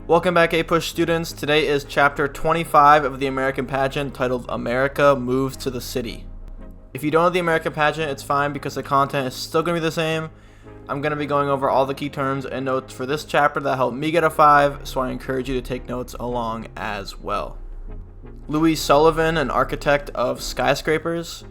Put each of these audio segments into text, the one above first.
Welcome back, APUSH students. Today is chapter 25 of the American Pageant titled America Moves to the City. If you don't know the American Pageant, it's fine because the content is still going to be the same. I'm going to be going over all the key terms and notes for this chapter that helped me get a 5, so I encourage you to take notes along as well. Louis Sullivan, an architect of skyscrapers.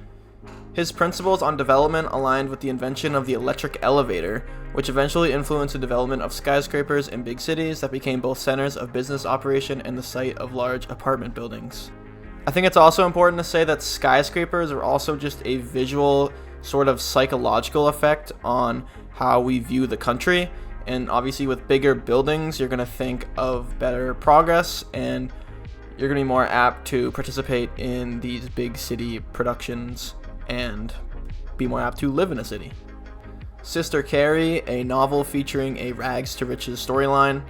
His principles on development aligned with the invention of the electric elevator, which eventually influenced the development of skyscrapers in big cities that became both centers of business operation and the site of large apartment buildings. I think it's also important to say that skyscrapers are also just a visual sort of psychological effect on how we view the country, and obviously with bigger buildings you're going to think of better progress and you're going to be more apt to participate in these big city productions and be more apt to live in a city. Sister Carrie, a novel featuring a rags to riches storyline.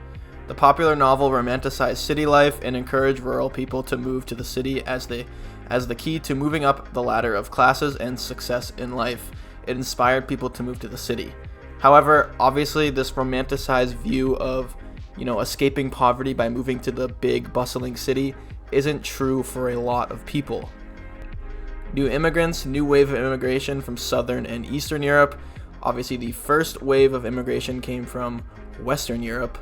The popular novel romanticized city life and encouraged rural people to move to the city as the key to moving up the ladder of classes and success in life. It inspired people to move to the city. However, obviously this romanticized view of, escaping poverty by moving to the big bustling city isn't true for a lot of people. New immigrants, new wave of immigration from Southern and Eastern Europe. Obviously, the first wave of immigration came from Western Europe.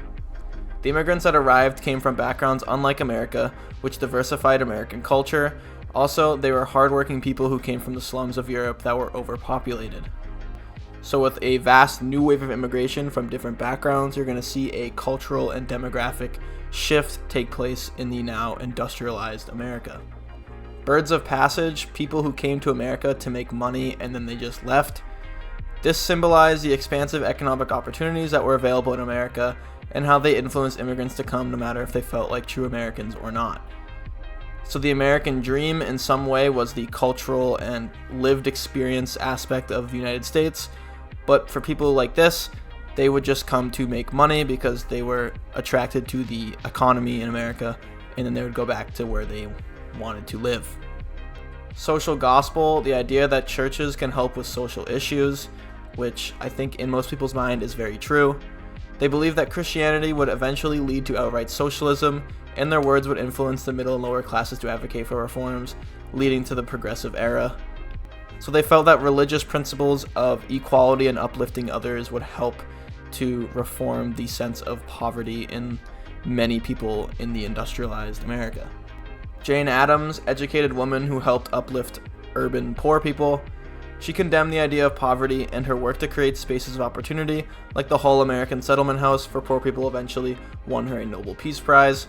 The immigrants that arrived came from backgrounds unlike America, which diversified American culture. Also, they were hardworking people who came from the slums of Europe that were overpopulated. So with a vast new wave of immigration from different backgrounds, you're going to see a cultural and demographic shift take place in the now industrialized America. Birds of passage, people who came to America to make money and then they just left. This symbolized the expansive economic opportunities that were available in America and how they influenced immigrants to come no matter if they felt like true Americans or not. So the American dream in some way was the cultural and lived experience aspect of the United States, but for people like this, they would just come to make money because they were attracted to the economy in America, and then they would go back to where they wanted to live. Social gospel, the idea that churches can help with social issues, which I think in most people's mind is very true. They believe that Christianity would eventually lead to outright socialism, and their words would influence the middle and lower classes to advocate for reforms, leading to the progressive era. So they felt that religious principles of equality and uplifting others would help to reform the sense of poverty in many people in the industrialized America. Jane Addams, educated woman who helped uplift urban poor people. She condemned the idea of poverty, and her work to create spaces of opportunity, like the Whole American Settlement House for poor people, eventually won her a Nobel Peace Prize.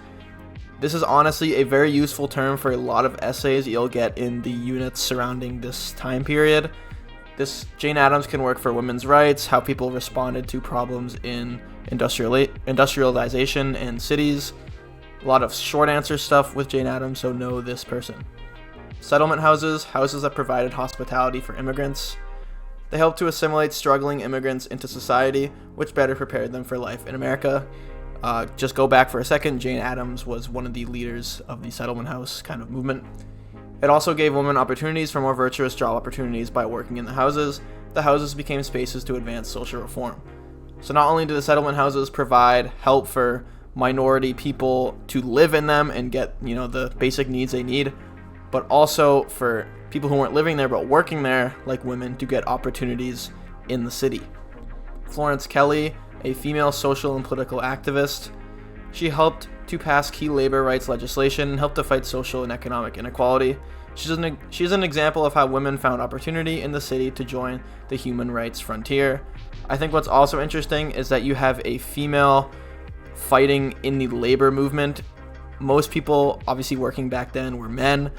This is honestly a very useful term for a lot of essays you'll get in the units surrounding this time period. Jane Addams can work for women's rights, how people responded to problems in industrialization and cities. A lot of short answer stuff with Jane Addams, so know this person. Settlement houses that provided hospitality for immigrants. They helped to assimilate struggling immigrants into society, which better prepared them for life in America. Just go back for a second, Jane Addams was one of the leaders of the settlement house kind of movement. It also gave women opportunities for more virtuous job opportunities by working in the houses. The houses became spaces to advance social reform. So not only did the settlement houses provide help for minority people to live in them and get, the basic needs they need, but also for people who weren't living there but working there, like women, to get opportunities in the city. Florence Kelley, a female social and political activist. She helped to pass key labor rights legislation and helped to fight social and economic inequality. She's an example of how women found opportunity in the city to join the human rights frontier. I think what's also interesting is that you have a female fighting in the labor movement. Most people obviously working back then were men,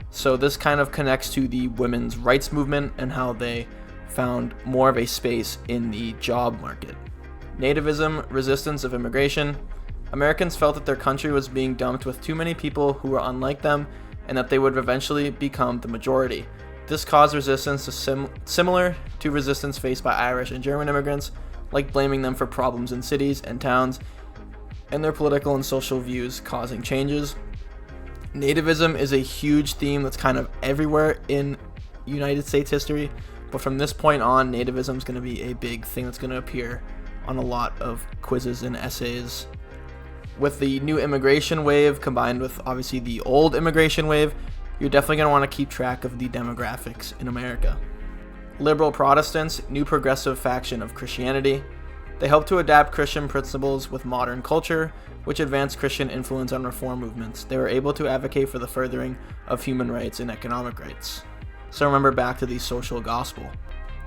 so this kind of connects to the women's rights movement and how they found more of a space in the job market. Nativism, resistance of immigration. Americans felt that their country was being dumped with too many people who were unlike them and that they would eventually become the majority. This caused resistance similar to resistance faced by Irish and German immigrants, like blaming them for problems in cities and towns and their political and social views causing changes. Nativism is a huge theme that's kind of everywhere in United States history, but from this point on, nativism is going to be a big thing that's going to appear on a lot of quizzes and essays With the new immigration wave combined with obviously the old immigration wave, you're definitely going to want to keep track of the demographics in America. Liberal Protestants, new progressive faction of Christianity. They helped to adapt Christian principles with modern culture, which advanced Christian influence on reform movements. They were able to advocate for the furthering of human rights and economic rights. So remember back to the social gospel.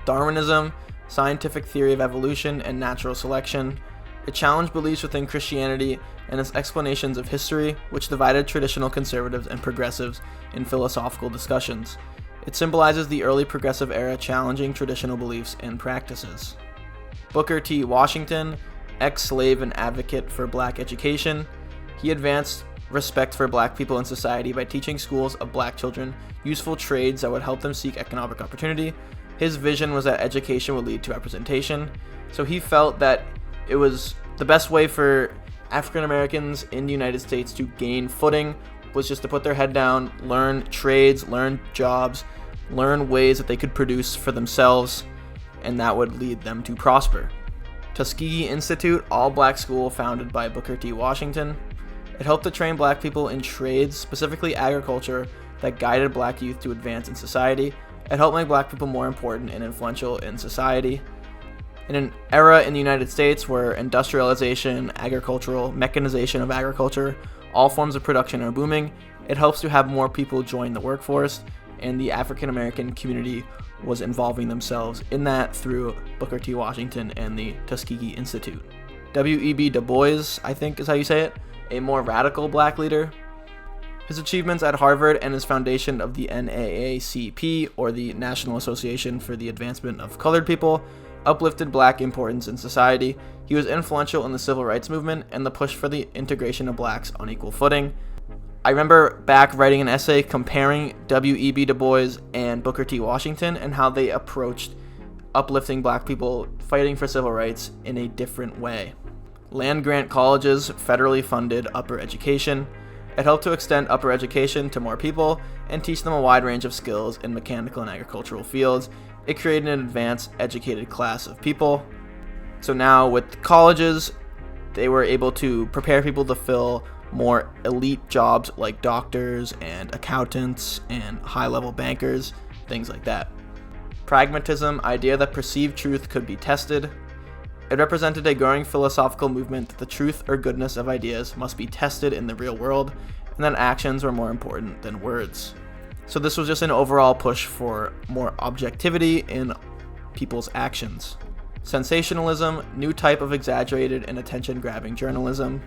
Darwinism, scientific theory of evolution and natural selection. It challenged beliefs within Christianity and its explanations of history, which divided traditional conservatives and progressives in philosophical discussions. It symbolizes the early progressive era challenging traditional beliefs and practices. Booker T. Washington, ex-slave and advocate for black education. He advanced respect for black people in society by teaching schools of black children useful trades that would help them seek economic opportunity. His vision was that education would lead to representation, so he felt that it was the best way for African Americans in the United States to gain footing was just to put their head down, learn trades, learn jobs, learn ways that they could produce for themselves, and that would lead them to prosper. Tuskegee Institute, all-black school founded by Booker T. Washington. It helped to train black people in trades, specifically agriculture, that guided black youth to advance in society. It helped make black people more important and influential in society. In an era in the United States where industrialization, agricultural, mechanization of agriculture, all forms of production are booming, it helps to have more people join the workforce, and the African American community was involving themselves in that through Booker T. Washington and the Tuskegee Institute. W.E.B. Du Bois, I think is how you say it, a more radical black leader. His achievements at Harvard and his foundation of the NAACP, or the National Association for the Advancement of Colored People, uplifted black importance in society. He was influential in the civil rights movement and the push for the integration of blacks on equal footing. I remember back writing an essay comparing W.E.B. Du Bois and Booker T. Washington and how they approached uplifting black people fighting for civil rights in a different way. Land-grant colleges federally funded upper education. It helped to extend upper education to more people and teach them a wide range of skills in mechanical and agricultural fields. It created an advanced, educated class of people. So now with colleges, they were able to prepare people to fill more elite jobs like doctors and accountants and high-level bankers, things like that. Pragmatism, idea that perceived truth could be tested. It represented a growing philosophical movement that the truth or goodness of ideas must be tested in the real world, and that actions were more important than words. So this was just an overall push for more objectivity in people's actions. Sensationalism, new type of exaggerated and attention-grabbing journalism.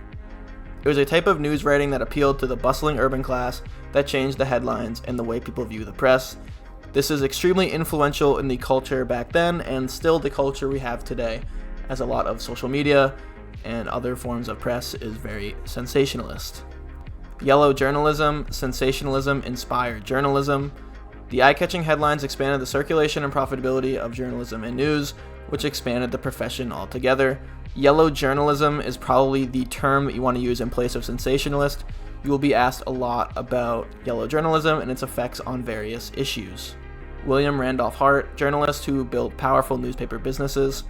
It was a type of news writing that appealed to the bustling urban class that changed the headlines and the way people view the press. This is extremely influential in the culture back then and still the culture we have today, as a lot of social media and other forms of press is very sensationalist. Yellow journalism, sensationalism-inspired journalism. The eye-catching headlines expanded the circulation and profitability of journalism and news, which expanded the profession altogether. Yellow journalism is probably the term that you want to use in place of sensationalist. You will be asked a lot about yellow journalism and its effects on various issues. William Randolph Hart, journalist who built powerful newspaper businesses.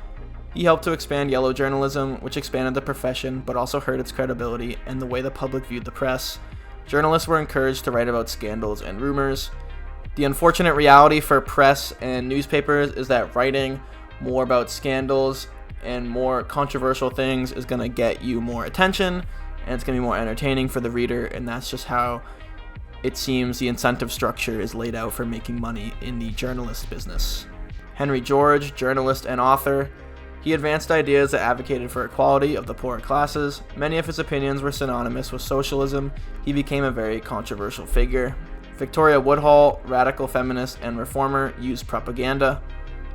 He helped to expand yellow journalism, which expanded the profession but also hurt its credibility and the way the public viewed the press. Journalists were encouraged to write about scandals and rumors. The unfortunate reality for press and newspapers is that writing more about scandals and more controversial things is going to get you more attention, and it's going to be more entertaining for the reader, and that's just how it seems the incentive structure is laid out for making money in the journalist business. Henry George, journalist and author. He advanced ideas that advocated for equality of the poorer classes. Many of his opinions were synonymous with socialism. He became a very controversial figure. Victoria Woodhull, radical feminist and reformer, used propaganda.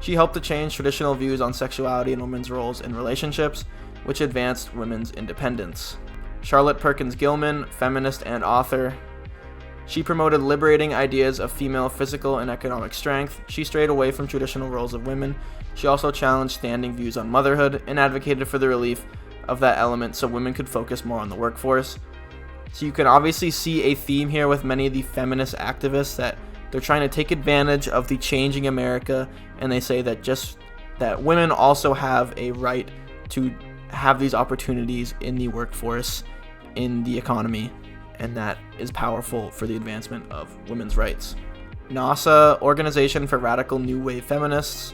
She helped to change traditional views on sexuality and women's roles in relationships, which advanced women's independence. Charlotte Perkins Gilman, feminist and author. She promoted liberating ideas of female physical and economic strength. She strayed away from traditional roles of women. She also challenged standing views on motherhood and advocated for the relief of that element so women could focus more on the workforce. So you can obviously see a theme here with many of the feminist activists that they're trying to take advantage of the changing America, and they say that women also have a right to have these opportunities in the workforce in the economy, and that is powerful for the advancement of women's rights. NASA, Organization for Radical New Wave Feminists.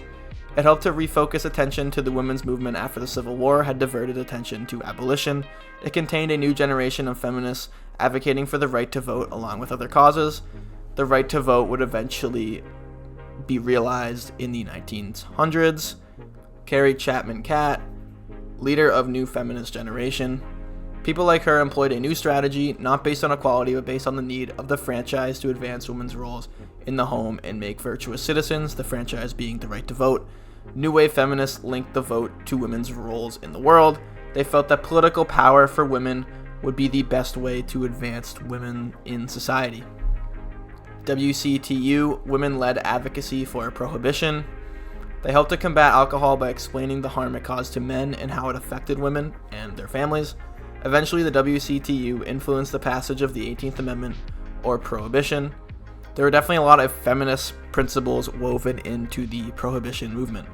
It helped to refocus attention to the women's movement after the Civil War had diverted attention to abolition. It contained a new generation of feminists advocating for the right to vote along with other causes. The right to vote would eventually be realized in the 1900s. Carrie Chapman Catt, leader of New Feminist Generation. People like her employed a new strategy, not based on equality, but based on the need of the franchise to advance women's roles in the home and make virtuous citizens, the franchise being the right to vote. New Wave feminists linked the vote to women's roles in the world. They felt that political power for women would be the best way to advance women in society. WCTU, Women-Led Advocacy for Prohibition. They helped to combat alcohol by explaining the harm it caused to men and how it affected women and their families. Eventually, the WCTU influenced the passage of the 18th Amendment, or Prohibition. There were definitely a lot of feminist principles woven into the Prohibition movement.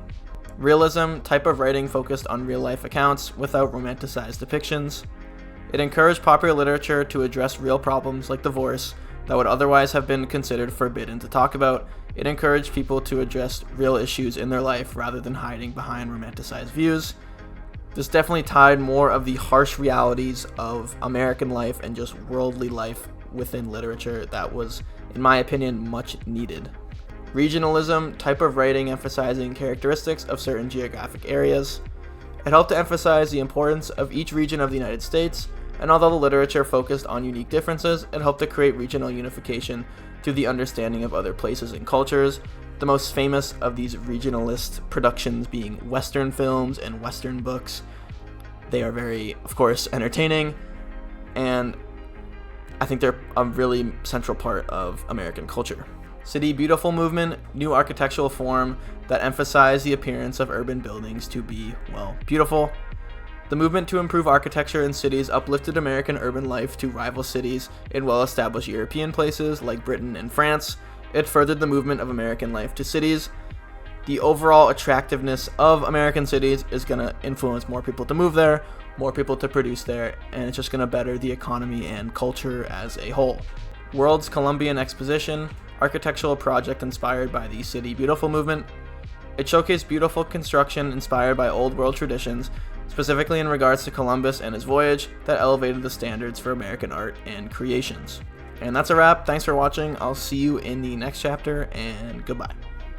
Realism, type of writing focused on real-life accounts without romanticized depictions. It encouraged popular literature to address real problems like divorce that would otherwise have been considered forbidden to talk about. It encouraged people to address real issues in their life rather than hiding behind romanticized views. This definitely tied more of the harsh realities of American life and just worldly life within literature that was, in my opinion, much needed. Regionalism, type of writing emphasizing characteristics of certain geographic areas. It helped to emphasize the importance of each region of the United States, and although the literature focused on unique differences, it helped to create regional unification through the understanding of other places and cultures. The most famous of these regionalist productions being Western films and Western books. They are very, of course, entertaining, and I think they're a really central part of American culture. City Beautiful movement, new architectural form that emphasized the appearance of urban buildings to be, well, beautiful. The movement to improve architecture in cities uplifted American urban life to rival cities in well-established European places like Britain and France. It furthered the movement of American life to cities. The overall attractiveness of American cities is going to influence more people to move there, more people to produce there, and it's just going to better the economy and culture as a whole. World's Columbian Exposition, architectural project inspired by the City Beautiful movement. It showcased beautiful construction inspired by old world traditions, specifically in regards to Columbus and his voyage, that elevated the standards for American art and creations. And that's a wrap. Thanks for watching. I'll see you in the next chapter, and goodbye.